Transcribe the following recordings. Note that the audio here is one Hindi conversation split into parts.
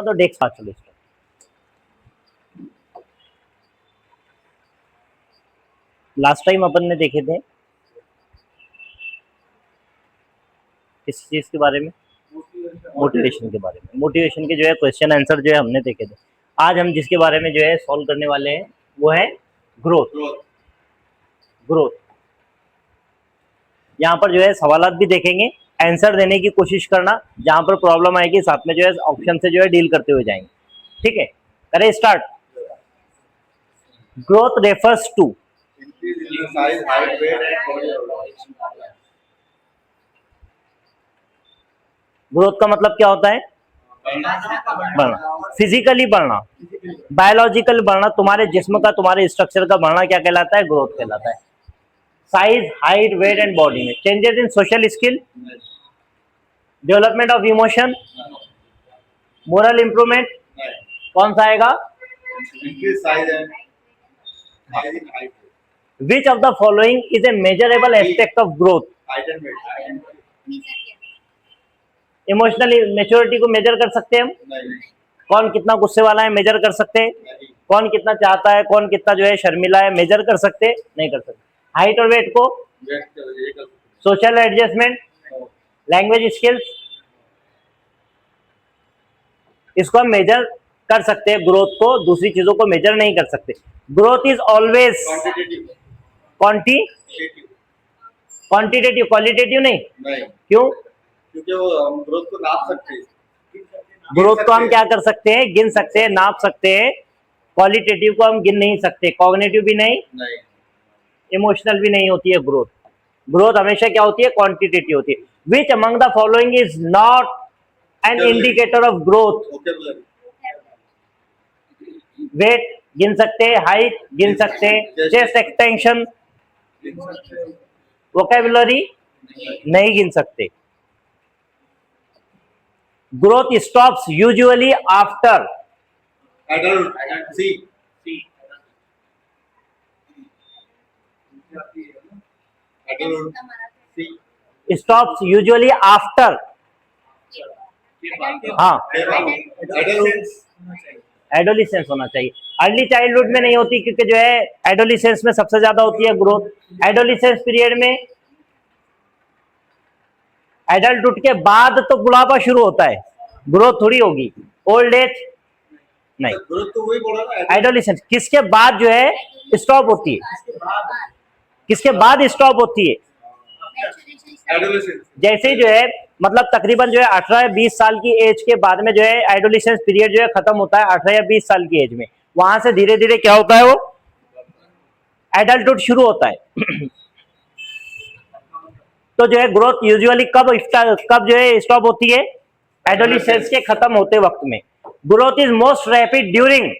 तो डेस्क स्पेशलिस्ट। लास्ट टाइम अपन ने देखे थे किस चीज के बारे में, मोटिवेशन के बारे में। मोटिवेशन के जो है क्वेश्चन आंसर जो है हमने देखे थे। आज हम जिसके बारे में जो है सॉल्व करने वाले हैं वो है ग्रोथ। ग्रोथ यहाँ पर जो है सवालात भी देखेंगे, आंसर देने की कोशिश करना, जहां पर प्रॉब्लम आएगी साथ में जो है ऑप्शन से जो है डील करते हुए जाएंगे। ठीक है, करें start. Growth refers to growth का मतलब क्या होता है? बढ़ना, फिजिकली बढ़ना, बायोलॉजिकल बढ़ना, तुम्हारे जिस्म का, तुम्हारे स्ट्रक्चर का बढ़ना क्या कहलाता है? ग्रोथ कहलाता है। Size, height, weight and body में changes in social skill, development of emotion, moral improvement, कौन सा आएगा? Which of the following is a measurable aspect of growth? Emotional maturity को मेजर कर सकते हैं हम? कौन कितना गुस्से वाला है मेजर कर सकते हैं? कौन कितना चाहता है, कौन कितना जो है शर्मिला है मेजर कर सकते? नहीं कर सकते। हाइट और वेट को? सोशल एडजस्टमेंट, लैंग्वेज स्किल्स, इसको हम मेजर कर सकते हैं। ग्रोथ को दूसरी चीजों को मेजर नहीं कर सकते। Growth is always quantitative, qualitative नहीं। क्यों? क्योंकि वो ग्रोथ को नाप सकते हैं। ग्रोथ को हम क्या कर सकते हैं? गिन सकते हैं, नाप सकते हैं। क्वालिटेटिव को हम गिन नहीं सकते, कॉग्निटिव भी नहीं, इमोशनल भी नहीं होती है ग्रोथ। ग्रोथ हमेशा क्या होती है? क्वांटिटेटिव होती है। Which among the following is not an indicator of growth? Weight गिन सकते हैं, हाइट गिन सकते हैं, चेस्ट एक्सटेंशन, वोकैबुलरी नहीं गिन सकते। Growth stops usually after stops usually after, हाँ, एडोलिसेंस होना चाहिए। अर्ली चाइल्डहुड में नहीं होती, क्योंकि जो है एडोलिसेंस में सबसे ज्यादा होती है ग्रोथ। एडोलिसेंस पीरियड में, एडल्टहुड के बाद तो बुढ़ापा शुरू होता है, ग्रोथ थोड़ी होगी। ओल्ड एज नहीं, ग्रोथ तो वही बोला ना, एडोलिसेंस किसके बाद जो है स्टॉप होती है? किसके बाद स्टॉप होती है? जैसे ही जो है मतलब तकरीबन जो है 18 या 20 साल की एज के बाद में जो है एडोलिसेंस पीरियड जो है खत्म होता है 18 या 20 साल की एज में। वहां से धीरे धीरे क्या होता है? वो एडल्टहुड शुरू होता है। तो जो है ग्रोथ यूजुअली कब जो है स्टॉप होती है? एडोलिसेंस के खत्म होते वक्त में। Growth is most rapid during,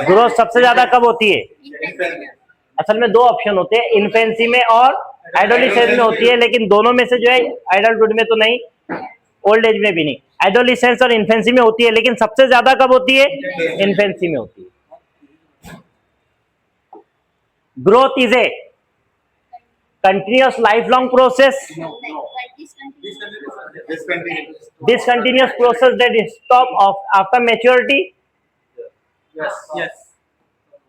growth सबसे ज्यादा कब होती है? असल में दो ऑप्शन होते हैं, इन्फेंसी में और एडोलिसेंस में होती है, लेकिन दोनों में से जो है एडल्टहुड में तो नहीं, ओल्ड एज में भी नहीं। एडोलिसेंस और इन्फेंसी में होती है, लेकिन सबसे ज्यादा कब होती है? इन्फेंसी में होती है। Growth is a continuous life long process, discontinuous process that is stop of after maturity,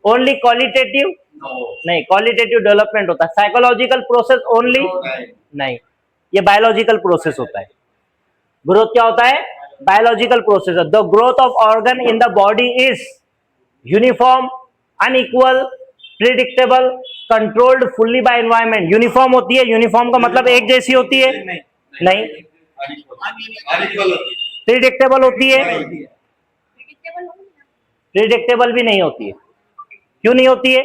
only qualitative, नहीं, क्वालिटेटिव डेवलपमेंट होता है। साइकोलॉजिकल प्रोसेस ओनली, नहीं, ये बायोलॉजिकल प्रोसेस होता है। ग्रोथ क्या होता है? Biological process. The growth of organ in the body is uniform, unequal, predictable, controlled fully by environment. Uniform होती है, यूनिफॉर्म का मतलब एक जैसी होती है? नहीं। प्रिडिक्टेबल होती है? प्रिडिक्टेबल भी नहीं होती है। क्यों नहीं होती है?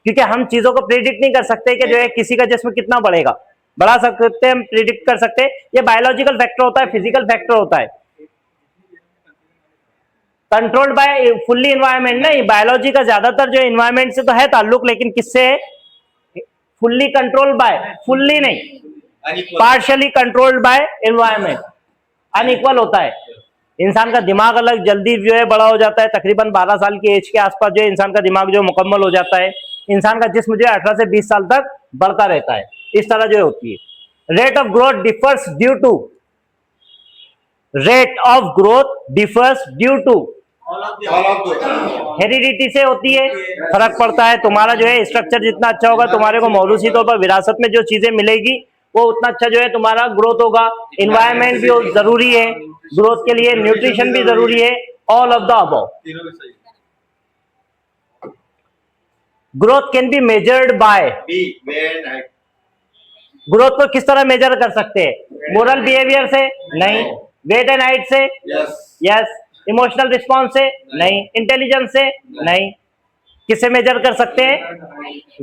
क्योंकि हम चीजों को प्रिडिक्ट नहीं कर सकते कि जो है किसी का जिस्म कितना बढ़ेगा। बढ़ा सकते हैं हम, प्रिडिक्ट कर सकते हैं, ये बायोलॉजिकल फैक्टर होता है, फिजिकल फैक्टर होता है। कंट्रोल्ड बाय फुल्ली एनवायरनमेंट नहीं, बायोलॉजी का ज्यादातर जो एनवायरनमेंट से तो है ताल्लुक, लेकिन किससे है? फुल्ली कंट्रोल्ड बाय, फुल्ली नहीं, partially controlled by environment. Unequal होता है। इंसान का दिमाग अलग जल्दी जो है बड़ा हो जाता है, तकरीबन 12 साल की एज के आसपास जो है इंसान का दिमाग जो मुकम्मल हो जाता है। इंसान का जिस्म जो है 18 से 20 साल तक बढ़ता रहता है, इस तरह जो होती है। Rate of growth differs due to rate of growth differs due to All of the heredity से होती है, फर्क पड़ता है। तुम्हारा जो है स्ट्रक्चर जितना अच्छा होगा, तुम्हारे को मौलूसी तौर पर विरासत में जो चीजें मिलेगी वो उतना अच्छा जो है तुम्हारा ग्रोथ होगा। इन्वायरमेंट भी जरूरी है ग्रोथ के लिए, न्यूट्रिशन भी जरूरी है, ऑल ऑफ द अबव। तीनों भी सही। Growth can be measured by, B, weight and height. Growth को किस तरह मेजर कर सकते हैं? मोरल बिहेवियर से नहीं, वेट एंड हाइट से Yes. यस, इमोशनल रिस्पॉन्स से नहीं, इंटेलिजेंस से नहीं, किससे मेजर कर सकते हैं?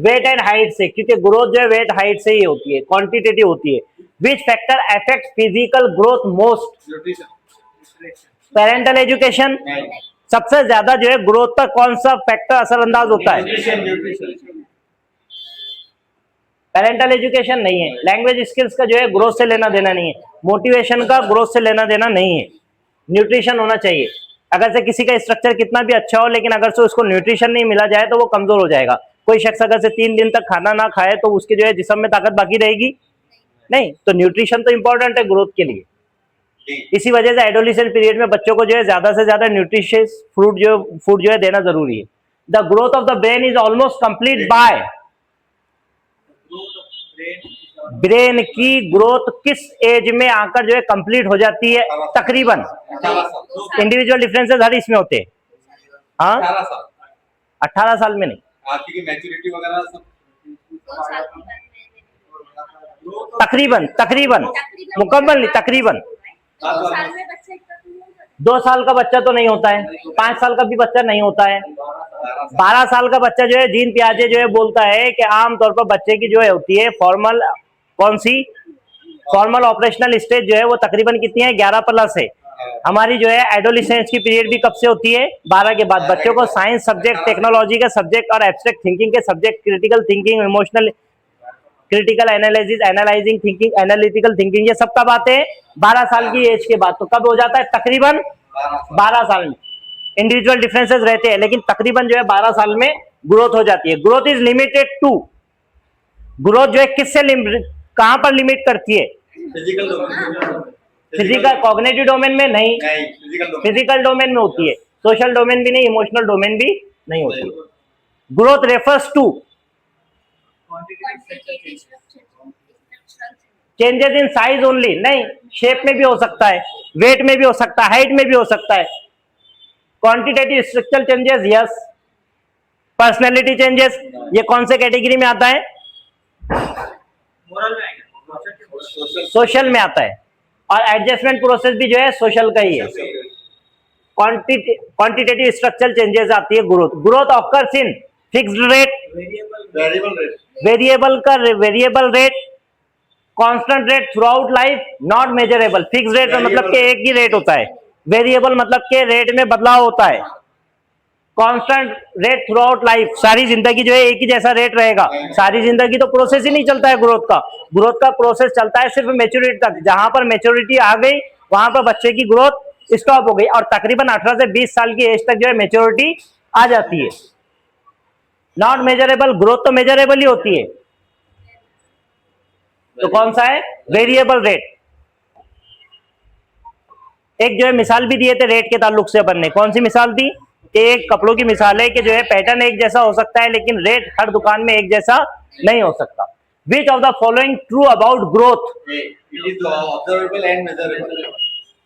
वेट एंड हाइट से, क्योंकि ग्रोथ जो है वेट हाइट से ही होती है, क्वांटिटेटिव होती है। Which factor affect physical growth most? Nutrition. Parental education. नहीं। सबसे ज्यादा जो है ग्रोथ पर कौन सा फैक्टर असरअंदाज होता है? Nutrition. पेरेंटल एजुकेशन नहीं है। लैंग्वेज स्किल्स का जो है ग्रोथ से लेना देना नहीं है, मोटिवेशन का ग्रोथ से लेना देना नहीं है। न्यूट्रिशन होना चाहिए। अगर से किसी का स्ट्रक्चर कितना भी अच्छा हो, लेकिन अगर से उसको न्यूट्रिशन नहीं मिला जाए तो वो कमजोर हो जाएगा। कोई शख्स अगर से 3 दिन तक खाना ना खाए तो उसके जो है जिस्म में ताकत बाकी रहेगी नहीं। तो न्यूट्रिशन तो इंपॉर्टेंट है ग्रोथ के लिए। D. इसी वजह से एडोलिसेंट पीरियड में बच्चों को जो है ज्यादा से ज्यादा न्यूट्रिशियस फूड जो है देना जरूरी है। The growth of the brain is almost complete bye, brain की ग्रोथ किस एज में आकर जो है कंप्लीट हो जाती है? तकरीबन 18 साल। इंडिविजुअल डिफरेंसेस हर इसमें होते हैं। हाँ, 18 साल। 18 साल में नहीं, आपकी मैच्योरिटी वगैरह सब तकरीबन तकरीबन मुकम्मल नहीं, तकरीबन 2 साल का बच्चा तो नहीं होता है, 5 साल का भी बच्चा नहीं होता है, 12 साल का बच्चा जो है जीन पियाजे जो है बोलता है कि आमतौर पर बच्चे की जो है होती है फॉर्मल, कौन सी फॉर्मल ऑपरेशनल स्टेज जो है वो तकरीबन कितनी है? 11+ है। हमारी जो है एडोलिसेंस की पीरियड भी कब से होती है? 12 के बाद। बच्चों को साइंस सब्जेक्ट, टेक्नोलॉजी के सब्जेक्ट और एब्स्ट्रैक्ट थिंकिंग के subject, critical thinking, emotional, critical analysis, analysing thinking, analytical thinking, ये सब कब आते हैं? 12 साल की एज के बाद। तो कब हो जाता है? तकरीबन 12 साल में। इंडिविजुअल डिफरेंसेस रहते हैं, लेकिन तकरीबन जो है 12 साल में ग्रोथ हो जाती है। Growth is limited to, growth जो है किससे कहां पर लिमिट करती है? Physical domain. Physical, cognitive domain में नहीं, नहीं, फिजिकल डोमेन। फिजिकल डोमेन में होती है, सोशल डोमेन भी नहीं, इमोशनल डोमेन भी नहीं होती। Growth refers to changes in size only, नहीं, शेप में भी हो सकता है, वेट में भी हो सकता है, हाइट में भी हो सकता है। Quantitative structural changes, yes. Personality changes, ये कौन से कैटेगरी में आता है? सोशल में आता है। और एडजस्टमेंट प्रोसेस भी जो है सोशल का ही है। क्वांटिटेटिव स्ट्रक्चरल चेंजेस आती है growth. Growth occurs in fixed rate, variable rate, variable rate, constant rate through out life, not measurable. Fix rate मतलब कि एक ही रेट होता है, वेरिएबल मतलब के रेट में बदलाव होता है, constant rate through out life, सारी जिंदगी जो है एक ही जैसा रेट रहेगा। सारी जिंदगी तो प्रोसेस ही नहीं चलता है ग्रोथ का। ग्रोथ का प्रोसेस चलता है सिर्फ मैच्योरिटी तक। जहां पर मैच्योरिटी आ गई वहां पर बच्चे की ग्रोथ स्टॉप हो गई, और तकरीबन 18 से 20 साल की एज तक जो है मैच्योरिटी आ जाती है। नॉट मेजरेबल, ग्रोथ तो मेजरेबल ही होती है। तो कौन सा है? Variable rate. एक जो है मिसाल भी दिए थे रेट के ताल्लुक से अपन ने, कौन सी मिसाल दी? कि एक कपड़ों की मिसाल है कि जो है पैटर्न एक जैसा हो सकता है, लेकिन रेट हर दुकान में एक जैसा नहीं हो सकता। विच of the following true about growth? It is observable and measurable.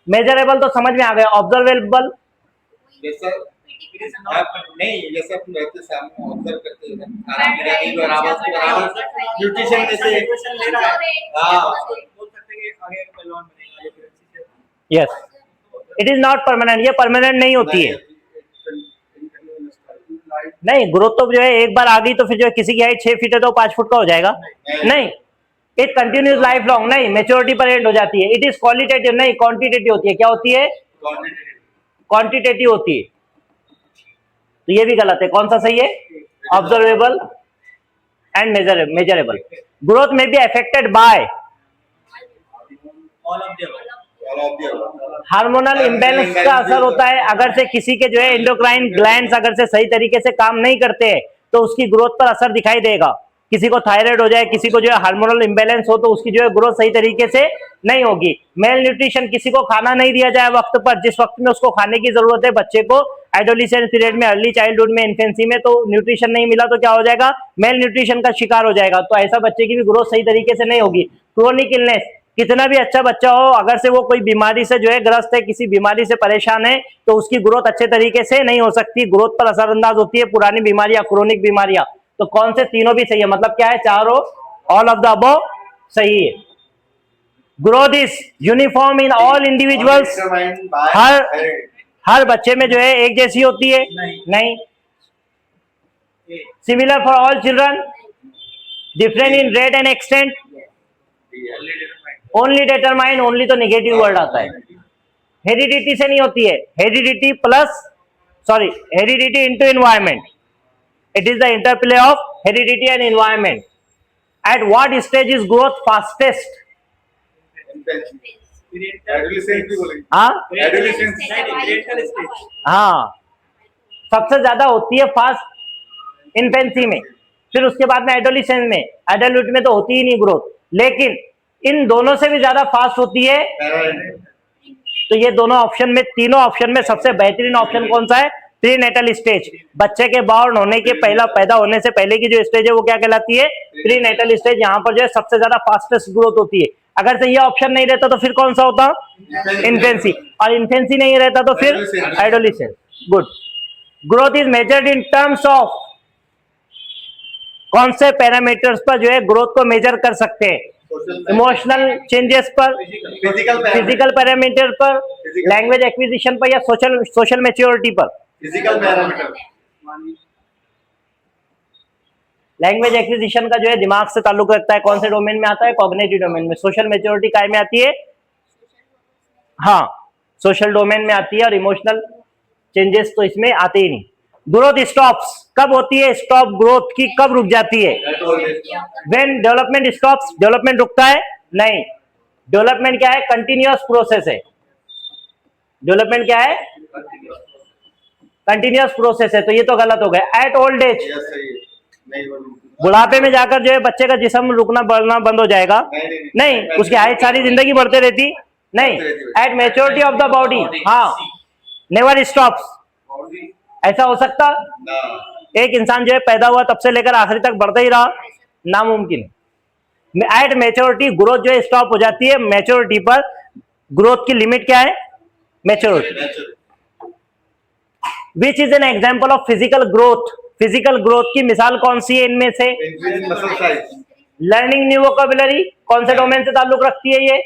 Measurable तो समझ में आ गया, ऑब्जर्वेबल जैसा आप नहीं, जैसे अपन रहते सामने ऑब्जर्व करते हैं, खाना मेरा नहीं बराबर न्यूट्रिशन में से हां बोल सकते हैं कि आगे का पहलवान बनेगा, ये फिर yes. It is not permanent, ये परमानेंट नहीं होती है। नहीं, ग्रोथ तो जो है एक बार आ गई तो फिर जो है किसी की हाइट 6 फीट है तो 5 फुट का हो जाएगा? नहीं, इट कंटिन्यूज लाइफ लॉन्ग, नहीं, मेच्योरिटी पर एंड हो जाती है। इट इज क्वालिटेटिव, नहीं, क्वांटिटेटिव होती है। क्या होती है? क्वांटिटेटिव होती है। तो ये भी गलत है। कौन सा सही है? Observable and measurable. ग्रोथ में be affected by hormonal imbalance का असर होता है। अगर से किसी के जो है एंडोक्राइन ग्लैंड्स अगर से सही तरीके से काम नहीं करते हैं तो उसकी ग्रोथ पर असर दिखाई देगा। किसी को थायराइड हो जाए, किसी को जो है हार्मोनल इम्बैलेंस हो, तो उसकी जो है ग्रोथ सही तरीके से नहीं होगी। मेल न्यूट्रिशन, किसी को खाना नहीं दिया जाए वक्त पर, जिस वक्त में उसको खाने की जरूरत है बच्चे को, एडोलेसेंस पीरियड में, अर्ली चाइल्डहुड में, इन्फेंसी में, तो न्यूट्रिशन नहीं मिला तो क्या हो जाएगा, मेल न्यूट्रिशन का शिकार हो जाएगा। तो ऐसा बच्चे की भी ग्रोथ सही तरीके से नहीं होगी। क्रोनिक इलनेस, कितना भी अच्छा बच्चा हो, अगर से वो कोई बीमारी से जो है ग्रस्त है, किसी बीमारी से परेशान है, तो उसकी ग्रोथ अच्छे तरीके से नहीं हो सकती, ग्रोथ पर असरअंदाज होती है पुरानी बीमारियां, क्रोनिक बीमारियां। तो कौन से तीनों भी सही है, मतलब क्या है, चारों, ऑल ऑफ द अबव सही है। Growth is uniform in all individuals, हर बच्चे में जो है एक जैसी होती है, नहीं। Similar for all children, different in rate and extent, only determine, only तो निगेटिव वर्ड आता है। हेरिडिटी से नहीं होती है, heredity plus, sorry, heredity into environment, it is the interplay of heredity and environment. At what stage is growth fastest? हाँ, हाँ, सबसे ज्यादा होती है फास्ट इन्फेंसी में, फिर उसके बाद में एडोलिसेंस में, एडल्ट में तो होती ही नहीं ग्रोथ, लेकिन इन दोनों से भी ज्यादा फास्ट होती है। तो ये दोनों ऑप्शन में, तीनों ऑप्शन में सबसे बेहतरीन ऑप्शन कौन सा है, प्रीनेटल स्टेज। बच्चे के बॉर्न होने के पहला, पैदा होने से पहले की जो स्टेज है वो क्या कहलाती है, प्रीनेटल स्टेज। यहाँ पर जो है सबसे ज्यादा फास्टेस्ट ग्रोथ होती है। अगर से ये ऑप्शन नहीं रहता तो फिर कौन सा होता, इन्फेंसी, और इन्फेंसी नहीं रहता तो फिर adolescence. Good. Growth is measured in terms of, कौन से पैरामीटर्स पर जो है ग्रोथ को मेजर कर सकते हैं, इमोशनल चेंजेस पर, फिजिकल पैरामीटर पर, लैंग्वेज एक्विजिशन पर, या सोशल मैच्योरिटी पर। फिजिकल पैरामीटर, लैंग्वेज एक्विजिशन का जो है दिमाग से ताल्लुक रखता है, कौन से डोमेन में आता है, कॉग्निटिव डोमेन में। सोशल मैच्योरिटी काय में आती है, हाँ, सोशल डोमेन में आती है, और इमोशनल चेंजेस तो इसमें आते ही नहीं। ग्रोथ स्टॉप्स कब होती है, स्टॉप ग्रोथ की कब रुक जाती है, व्हेन डेवलपमेंट स्टॉप्स, डेवलपमेंट रुकता है नहीं। डेवलपमेंट क्या है, कंटिन्यूअस प्रोसेस है। डेवलपमेंट क्या है, कंटिन्यूअस प्रोसेस है, तो ये तो गलत हो गया। एट ओल्ड एज, बुढ़ापे में जाकर जो है बच्चे का जिस्म रुकना बढ़ना बंद हो जाएगा, नहीं, उसकी हाइट सारी जिंदगी बढ़ते रहती, नहीं। At maturity of the body, हाँ, नेवर स्टॉप्स, ऐसा हो सकता, एक इंसान जो है पैदा हुआ तब से लेकर आखिरी तक बढ़ता ही रहा, नामुमकिन। एट मैच्योरिटी ग्रोथ जो है स्टॉप हो जाती है, मैच्योरिटी पर ग्रोथ की लिमिट क्या है, maturity. Which is an example of physical growth, physical growth की मिसाल कौन सी है इनमें से, लर्निंग न्यू वोकैबुलरी, कौन से डोमेन से ताल्लुक रखती है ये,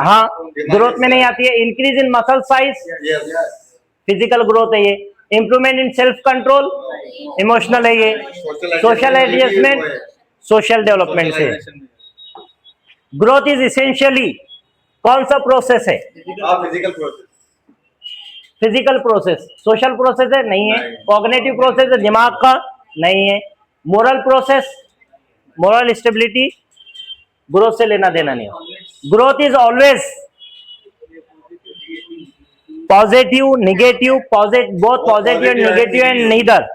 हाँ, ग्रोथ में नहीं आती है। Increase in muscle size, physical growth है ये। Improvement in self control, emotional है ये। सोशल एडजस्टमेंट, सोशल डेवलपमेंट से। ग्रोथ इज इसेंशियली कौन सा प्रोसेस है, physical process, physical process. Social process है, नहीं है। कॉग्निटिव प्रोसेस है, दिमाग का, नहीं है। Moral process, moral stability, growth से लेना देना नहीं है। Growth is always positive, negative, both positive and negative and neither.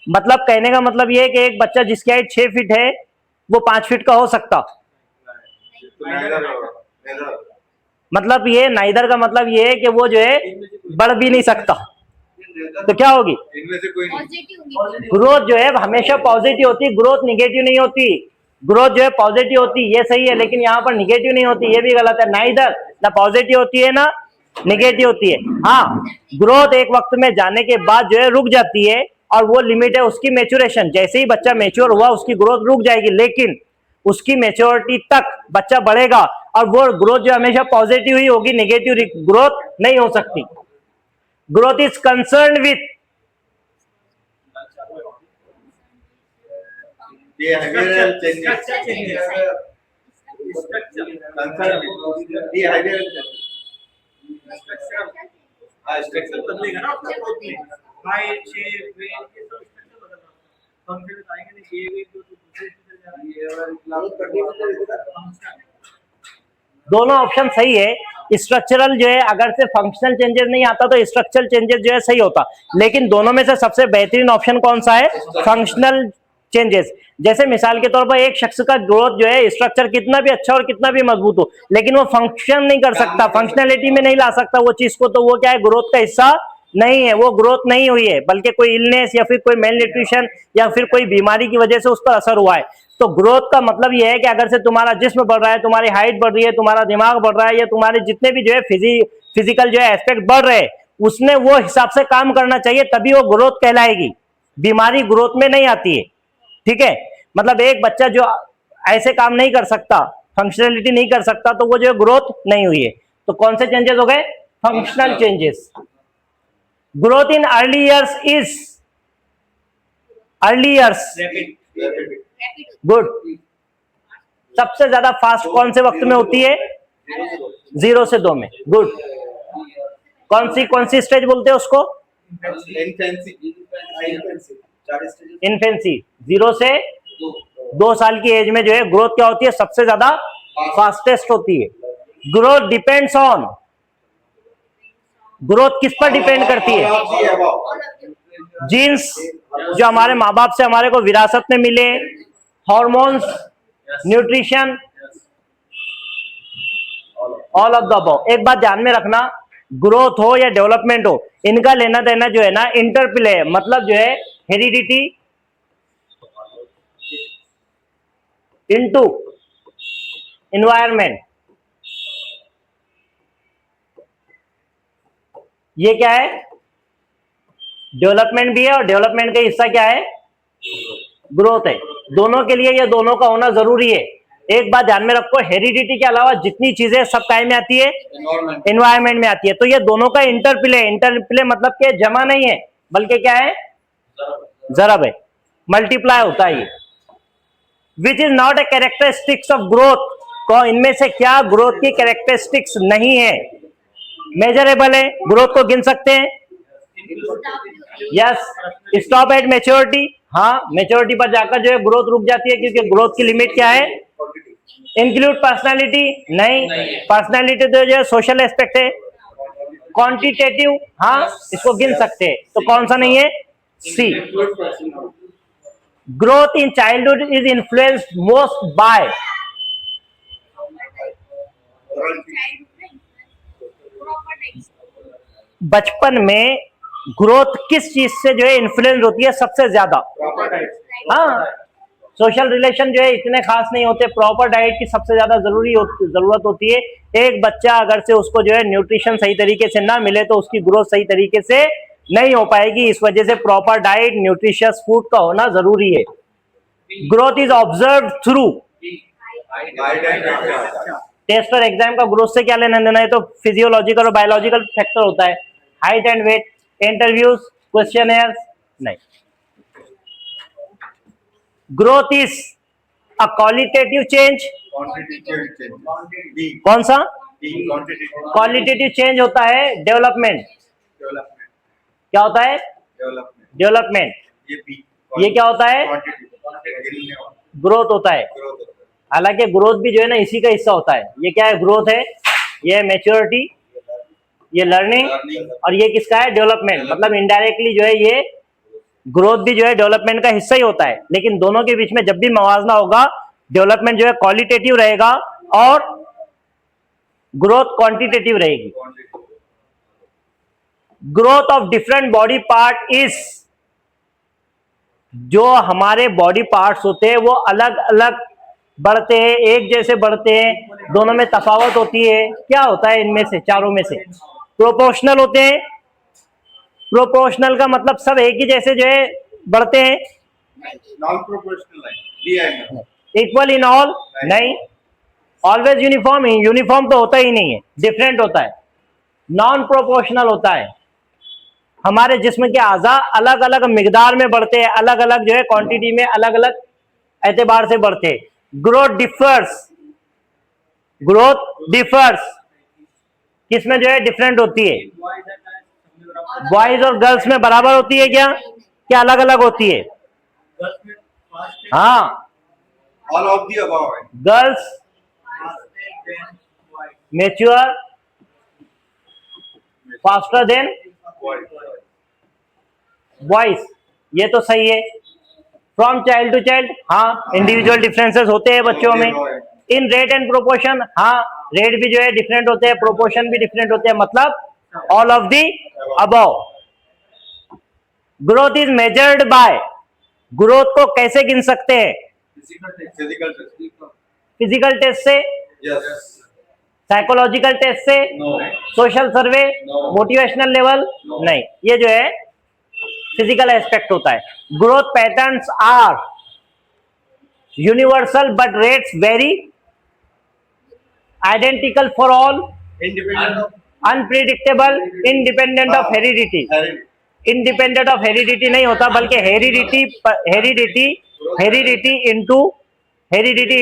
मतलब कहने का मतलब ये है कि एक बच्चा जिसकी हाइट 6 फीट है वो 5 फीट का हो सकता, मतलब ये नाइदर का मतलब ये है कि वो जो है बढ़ भी नहीं सकता, तो क्या होगी, ग्रोथ जो है हमेशा पॉजिटिव होती, ग्रोथ निगेटिव नहीं होती। ग्रोथ जो है पॉजिटिव होती, ये सही है, लेकिन यहाँ पर निगेटिव नहीं होती, ये भी गलत है। ना इधर ना पॉजिटिव होती है ना निगेटिव होती है। हाँ, ग्रोथ एक वक्त में जाने के बाद जो है रुक जाती है, और वो लिमिट है उसकी मैच्योरेशन। जैसे ही बच्चा मैच्योर हुआ उसकी ग्रोथ रुक जाएगी, लेकिन उसकी मैच्योरिटी तक बच्चा बढ़ेगा, और वो ग्रोथ जो हमेशा पॉजिटिव ही होगी, निगेटिव ग्रोथ नहीं हो सकती। Growth is concern with behavioral changes, structure बदलेगा ना अपना ग्रोथ में, हाइट, शेप, वेट, ये सब स्ट्रक्चर बदल रहा है। हम फिर आएंगे नहीं, ये वेट जो दूसरे चीज जा रही है, और लागू करने के लिए दोनों ऑप्शन सही है, स्ट्रक्चरल जो है, अगर से फंक्शनल चेंजेस नहीं आता तो स्ट्रक्चरल चेंजेस जो है सही होता, लेकिन दोनों में से सबसे बेहतरीन ऑप्शन कौन सा है? Functional changes. जैसे मिसाल के तौर पर एक शख्स का ग्रोथ जो है, स्ट्रक्चर कितना भी अच्छा और कितना भी मजबूत हो, लेकिन वो फंक्शन नहीं कर सकता, फंक्शनैलिटी में नहीं ला सकता वो चीज को, तो वो क्या है? ग्रोथ का हिस्सा नहीं है, वो ग्रोथ नहीं हुई है, बल्कि कोई इलनेस या फिर कोई मेल न्यूट्रिशन या फिर कोई बीमारी की वजह से उस पर असर हुआ है। तो ग्रोथ का मतलब यह है कि अगर से तुम्हारा जिस्म बढ़ रहा है, तुम्हारी हाइट बढ़ रही है, तुम्हारा दिमाग बढ़ रहा है, या तुम्हारे जितने भी जो है फिजिकल जो है एस्पेक्ट बढ़ रहे हैं, उसमें वो हिसाब से काम करना चाहिए, तभी वो ग्रोथ कहलाएगी। बीमारी ग्रोथ में नहीं आती है, ठीक है? मतलब एक बच्चा जो ऐसे काम नहीं कर सकता, फंक्शनलिटी नहीं कर सकता, तो वो जो ग्रोथ नहीं हुई है। तो कौन से चेंजेस हो गए? Functional changes. Growth in early years is, early years good. सबसे ज्यादा फास्ट कौन से वक्त में होती है? 0 से 2 में, गुड। कौन सी स्टेज बोलते हैं उसको? इन्फेंसी। 0 से 2 साल की एज में जो है ग्रोथ क्या होती है? सबसे ज्यादा फास्टेस्ट होती है। ग्रोथ डिपेंड्स ऑन, ग्रोथ किस पर डिपेंड करती है? जीन्स, जो हमारे माँ बाप से हमारे को विरासत में मिले, hormones, nutrition, all of the above. एक बात ध्यान में रखना, ग्रोथ हो या डेवलपमेंट हो, इनका लेना देना जो है ना इंटरप्ले है। मतलब जो है हेरिडिटी इनटू एनवायरनमेंट, ये क्या है? डेवलपमेंट भी है, और डेवलपमेंट का हिस्सा क्या है? ग्रोथ है। दोनों के लिए ये दोनों का होना जरूरी है। एक बात ध्यान में रखो, हेरिडिटी के अलावा जितनी चीजें सब काय में आती है? एनवायरनमेंट में आती है। तो ये दोनों का इंटरप्ले, इंटरप्ले मतलब कि जमा नहीं है, बल्कि क्या है? जरब है, मल्टीप्लाई होता है। Which is not a characteristics of growth. तो इनमें से क्या ग्रोथ की कैरेक्टरिस्टिक्स नहीं है? मेजरेबल है, ग्रोथ को गिन सकते हैं। यस, स्टॉप एट मेच्योरिटी, हाँ, मेच्योरिटी पर जाकर जो है ग्रोथ रुक जाती है, क्योंकि ग्रोथ की लिमिट क्या है? इंक्लूड पर्सनालिटी, नहीं, पर्सनालिटी तो जो है सोशल एस्पेक्ट है। क्वांटिटेटिव, हाँ, इसको गिन सकते हैं, तो कौन सा नहीं है? C. Growth in childhood is influenced most by, बचपन में ग्रोथ किस चीज से जो है इन्फ्लुएंस होती है सबसे ज्यादा? हाँ, सोशल रिलेशन जो है इतने खास नहीं होते, प्रॉपर डाइट की सबसे ज्यादा जरूरत होती है। एक बच्चा अगर से उसको जो है न्यूट्रिशन सही तरीके से ना मिले तो उसकी ग्रोथ सही तरीके से नहीं हो पाएगी। इस वजह से प्रॉपर डाइट, न्यूट्रिशियस फूड का होना जरूरी है। Growth is observe through test और एग्जाम का ग्रोथ से क्या लेना देना है? तो फिजियोलॉजिकल और बायोलॉजिकल फैक्टर होता है। Height and weight, interviews, questioners नहीं। Growth is a qualitative change, कौन सा? क्वालिटेटिव चेंज होता है डेवलपमेंट। क्या होता है? डेवलपमेंट। ये क्या होता है? ग्रोथ होता है। हालांकि ग्रोथ भी जो है ना इसी का हिस्सा होता है। ये क्या है? ग्रोथ है, ये मैच्योरिटी, ये लर्निंग, और ये किसका है? डेवलपमेंट। मतलब इनडायरेक्टली जो है ये ग्रोथ भी जो है डेवलपमेंट का हिस्सा ही होता है, लेकिन दोनों के बीच में जब भी मवाजना होगा, डेवलपमेंट जो है क्वालिटेटिव रहेगा और ग्रोथ क्वांटिटेटिव रहेगी। Growth of different body part is, जो हमारे बॉडी पार्ट्स होते हैं वो अलग अलग बढ़ते हैं, एक जैसे बढ़ते हैं, दोनों में तफावत होती है। क्या होता है इनमें से, चारों में से? प्रोपोर्शनल होते हैं। प्रोपोर्शनल का मतलब सब एक ही जैसे जो है बढ़ते हैं। Non proportional, equal in all, नहीं। ऑलवेज यूनिफॉर्म, यूनिफॉर्म तो होता ही नहीं है, डिफरेंट होता है। नॉन प्रोपोर्शनल होता है, हमारे जिस्म के आज़ा अलग अलग मिकदार में बढ़ते हैं, अलग अलग जो है क्वांटिटी में, अलग अलग एतबार से बढ़ते हैं। ग्रोथ डिफर्स, ग्रोथ डिफर्स किसमें जो है डिफरेंट होती है? बॉयज और गर्ल्स में बराबर होती है क्या? क्या अलग अलग होती है? हाँ, ऑल ऑफ द अबव है। Girls mature, faster than boys, ये तो सही है। फ्रॉम चाइल्ड टू चाइल्ड, हाँ इंडिविजुअल डिफरेंसेस होते हैं बच्चों में। इन रेट एंड प्रोपोर्शन, हाँ रेट भी जो है डिफरेंट होते हैं, प्रोपोर्शन भी डिफरेंट होते हैं, मतलब all of the above. Growth is measured by, growth को कैसे गिन सकते हैं? फिजिकल फिजिकल टेस्ट से, यस साइकोलॉजिकल टेस्ट से, no social survey, No. Motivational level, No. नहीं, ये जो है फिजिकल एस्पेक्ट होता है। Growth patterns are universal but rates vary, identical for all, independent unpredictable, independent of heredity. Independent of heredity नहीं होता, बल्कि हेरिडिटी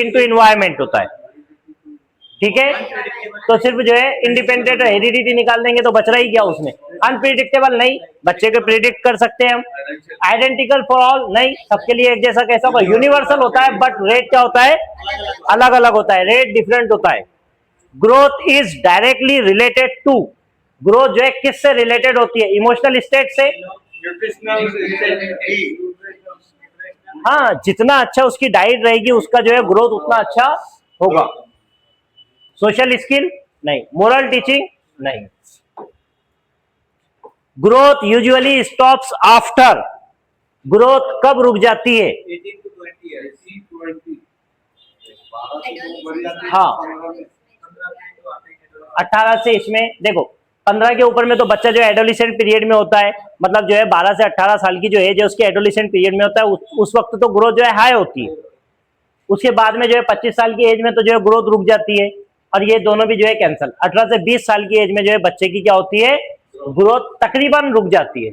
इंटू इन्वायरमेंट होता है। ठीक है, तो सिर्फ जो है इंडिपेंडेंट हेरिडिटी निकाल देंगे तो बच रहा ही क्या उसमें? अनप्रिडिक्टेबल नहीं, बच्चे को प्रिडिक्ट कर सकते हैं हम। आइडेंटिकल फॉर ऑल नहीं, सबके लिए एक जैसा कैसा होगा? यूनिवर्सल होता है, बट रेट क्या होता है? अलग अलग होता है, रेट डिफरेंट होता है। Growth is directly related to, growth जो है किससे रिलेटेड होती है? इमोशनल स्टेट से। न्यूट्रिशनल हाँ, जितना अच्छा उसकी डाइट रहेगी उसका जो है ग्रोथ उतना अच्छा होगा। सोशल स्किल नहीं, मोरल टीचिंग नहीं। Growth usually stops after, growth कब रुक जाती है? 18 to 20 years। हाँ, 18 से, इसमें देखो 15 के ऊपर में तो बच्चा जो है एडोलिसेंट पीरियड में होता है, मतलब जो है 12 से 18 साल की जो एज है उसके एडोलिसेंट पीरियड में होता है, उस वक्त तो ग्रोथ जो है हाई होती है। उसके बाद में जो है 25 साल की एज में तो जो है ग्रोथ रुक जाती है, और ये दोनों भी जो है कैंसल। 18 से 20 साल की एज में जो है बच्चे की क्या होती है? ग्रोथ तकरीबन रुक जाती है।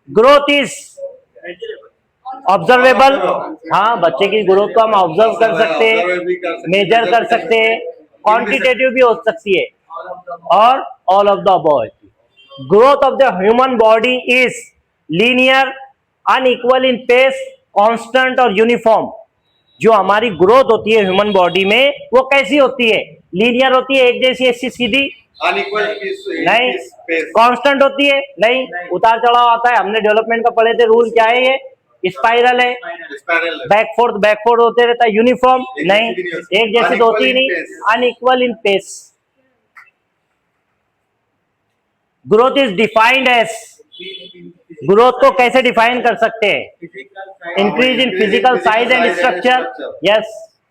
ग्रोथ इज ऑब्जर्वेबल, हाँ बच्चे की ग्रोथ को हम ऑब्जर्व कर सकते हैं, मेजर कर सकते हैं, क्वांटिटेटिव भी हो सकती है, और all of the above. Growth of the human body is linear, unequal in pace, constant और यूनिफॉर्म। जो हमारी ग्रोथ होती है ह्यूमन बॉडी में वो कैसी होती है? लीनियर होती है, एक जैसी ऐसी सीधी अनइक्वल नहीं, कांस्टेंट होती है नहीं, उतार चढ़ाव आता है। हमने डेवलपमेंट का पढ़े थे रूल, क्या है ये? स्पाइरल है, बैकफोर्ड होते रहता है। यूनिफॉर्म नहीं, एक जैसी तो होती ही नहीं। Unequal in pace. Growth is defined as, growth को कैसे डिफाइन कर सकते हैं? Increase in physical size and structure, yes.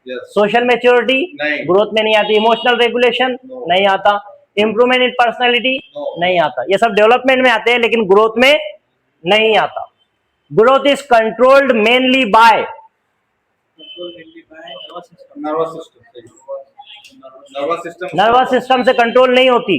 Social maturity नहीं। ग्रोथ में नहीं आती। Emotional regulation No. नहीं आता। Improvement in personality No. नहीं आता। ये सब डेवलपमेंट में आते हैं लेकिन ग्रोथ में नहीं आता। Growth is controlled mainly by, nervous system से कंट्रोल नहीं होती,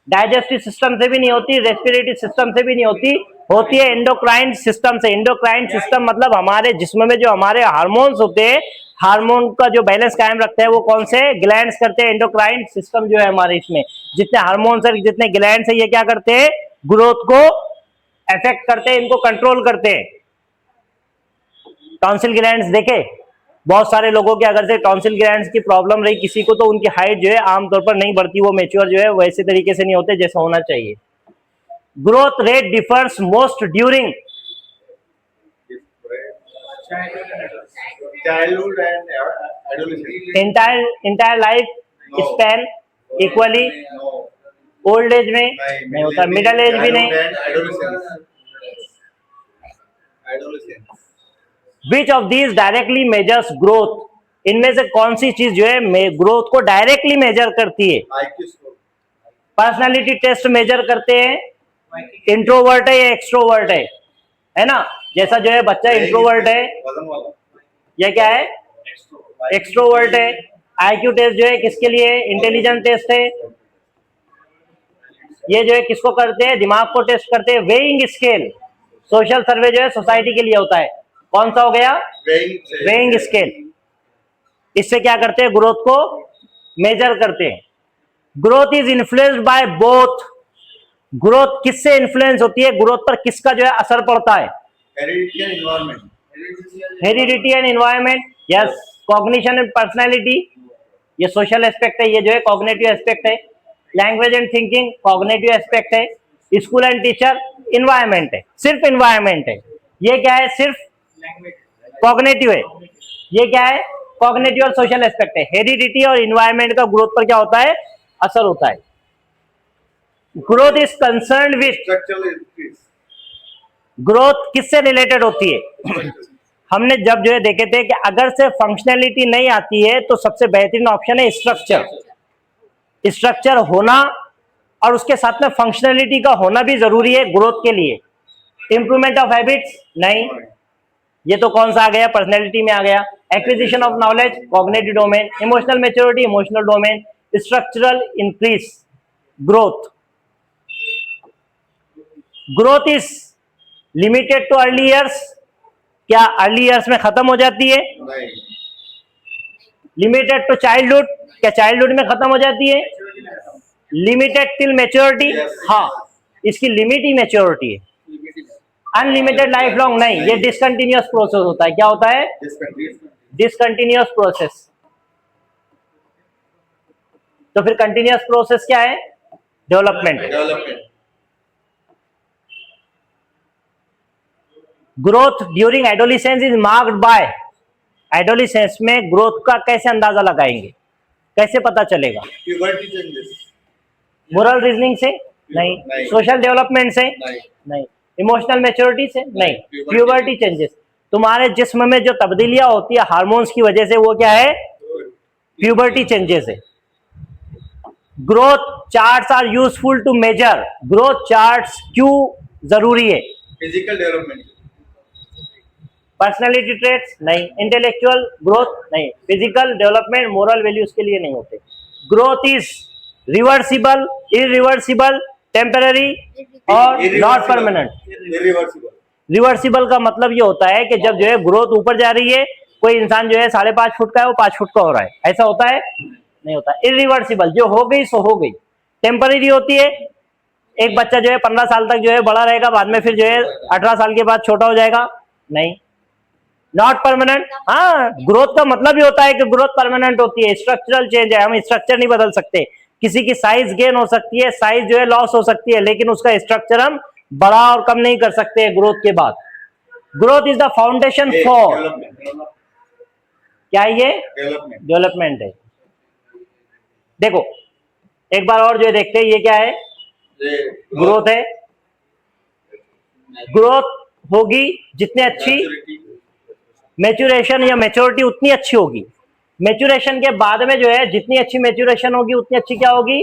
डाइजेस्टिव सिस्टम से भी नहीं होती, रेस्पिरेटरी सिस्टम से भी नहीं होती, होती है एंडोक्राइन सिस्टम से। एंडोक्राइन सिस्टम मतलब हमारे जिस्म में जो हमारे हार्मोन्स होते हैं, हार्मोन का जो बैलेंस कायम रखते हैं वो कौन से? ग्लैंड्स करते हैं। एंडोक्राइन सिस्टम जो है हमारे, इसमें जितने हार्मोन्स है, जितने ग्लैंड्स है, ये क्या करते हैं? ग्रोथ को अफेक्ट करते हैं, इनको कंट्रोल करते हैं। टॉन्सिल ग्लैंड्स देखे, बहुत सारे लोगों के अगर से टॉन्सिल ग्लैंड्स की प्रॉब्लम रही किसी को, तो उनकी हाइट जो है आमतौर पर नहीं बढ़ती, वो मैच्योर जो है वैसे तरीके से नहीं होते जैसा होना चाहिए। Growth rate differs most during, childhood and adolescence. Entire life No. Span equally. No. Old age में नहीं होता, मिडिल एज भी नहीं। Adolescence. Which of these directly measures growth, इनमें से कौन सी चीज जो है ग्रोथ को डायरेक्टली मेजर करती है? IQ score. Personality test measure करते हैं, इंट्रोवर्ट है या एक्सट्रोवर्ट है ना? जैसा जो है बच्चा इंट्रोवर्ट है वजन वाला. या क्या है? एक्सट्रोवर्ट है। आईक्यू टेस्ट जो है किसके लिए? इंटेलिजेंस टेस्ट है। ये जो है किसको करते हैं? दिमाग को टेस्ट करते हैं। वेइंग स्केल, सोशल सर्वे जो है सोसाइटी के लिए होता है। कौन सा हो गया? Weighing scale. इससे क्या करते हैं? ग्रोथ को मेजर करते हैं। Growth is influenced by both, growth किससे इन्फ्लुएंस होती है? ग्रोथ पर किसका जो है असर पड़ता है? Heredity and environment. Heredity and environment, yes. Cognition and personality, ये सोशल एस्पेक्ट है, ये जो है कॉग्निटिव एस्पेक्ट है। Language and thinking cognitive aspect है, स्कूल एंड टीचर इन्वायरमेंट है, सिर्फ इन्वायरमेंट है। ये क्या है, सिर्फ लैंग्वेज कॉग्निटिव है। ये क्या है, कॉग्निटिव और सोशल एस्पेक्ट है। हेरिडिटी और इन्वायरमेंट का ग्रोथ पर क्या होता है, असर होता है। Growth is concern with, structural increase, growth किससे रिलेटेड होती है? हमने जब जो है देखे थे कि अगर से फंक्शनैलिटी नहीं आती है तो सबसे बेहतरीन ऑप्शन है स्ट्रक्चर। स्ट्रक्चर होना और उसके साथ में फंक्शनैलिटी का होना भी जरूरी है ग्रोथ के लिए। इंप्रूवमेंट ऑफ हैबिट्स नहीं, ये तो कौन सा आ गया, पर्सनैलिटी में आ गया। Acquisition of knowledge cognitive domain, emotional maturity emotional domain, structural increase growth. Growth is limited too early years, क्या अर्ली ईयर्स में खत्म हो जाती है? नहीं, लिमिटेड टू चाइल्डहुड, क्या चाइल्डहुड में खत्म हो जाती है? लिमिटेड टिल मैच्योरिटी, हाँ इसकी लिमिट ही मैच्योरिटी है। अनलिमिटेड लाइफ लॉन्ग नहीं, ये डिसकंटिन्यूअस प्रोसेस होता है। क्या होता है? Discontinuous process. तो फिर कंटिन्यूअस प्रोसेस क्या है? Development. Development, growth during adolescence is marked by, adolescence में ग्रोथ का कैसे अंदाजा लगाएंगे, कैसे पता चलेगा? प्यूबर्टी चेंजेस, मोरल रीजनिंग से नहीं, नहीं। सोशल डेवलपमेंट से नहीं, नहीं, इमोशनल मैच्योरिटी से नहीं, Puberty प्यूबर्टी चेंजेस। तुम्हारे जिस्म में जो तब्दीलियां होती है हार्मोन्स की वजह से, वो क्या है? प्यूबर्टी चेंजेस है। Growth charts are useful to measure, growth charts क्यों जरूरी है? फिजिकल डेवलपमेंट, पर्सनालिटी ट्रेट्स नहीं, इंटेलेक्चुअल ग्रोथ नहीं, फिजिकल डेवलपमेंट मोरल वैल्यूज के लिए नहीं होते। Growth is reversible, irreversible, temporary और नॉट परमानेंट। इरिवर्सिबल, रिवर्सिबल का मतलब ये होता है कि जब जो है ग्रोथ ऊपर जा रही है, कोई इंसान जो है 5.5 फुट का है वो 5 फुट का हो रहा है, ऐसा होता है? नहीं होता। इरिवर्सिबल, जो हो गई सो हो गई। टेम्पररी होती है, एक बच्चा जो है 15 साल तक जो है बड़ा रहेगा, बाद में फिर जो है 18 साल के बाद छोटा हो जाएगा, नहीं। नॉट परमानेंट, हाँ ग्रोथ का मतलब ही होता है कि ग्रोथ परमानेंट होती है। स्ट्रक्चरल चेंज है, हम स्ट्रक्चर नहीं बदल सकते। किसी की साइज गेन हो सकती है, साइज जो है लॉस हो सकती है, लेकिन उसका स्ट्रक्चर हम बड़ा और कम नहीं कर सकते ग्रोथ के बाद। Growth is the foundation for, क्या ये डेवलपमेंट, डेवलपमेंट है। देखो एक बार और जो है देखते हैं, ये क्या है? ग्रोथ है। ग्रोथ होगी जितनी अच्छी मैच्योरेशन या मैच्योरिटी उतनी अच्छी होगी। मैच्योरेशन के बाद में जो है जितनी अच्छी मैच्योरेशन होगी उतनी अच्छी क्या होगी?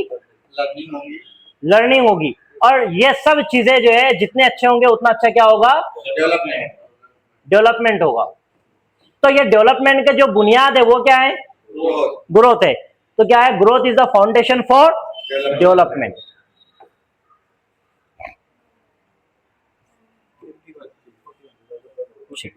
लर्निंग होगी, लर्निंग होगी। और ये सब चीजें जो है जितने अच्छे होंगे उतना अच्छा क्या होगा? डेवलपमेंट, डेवलपमेंट होगा। तो ये डेवलपमेंट के जो बुनियाद है वो क्या है? ग्रोथ, ग्रोथ है। तो क्या है? Growth is the foundation for development. ठीक।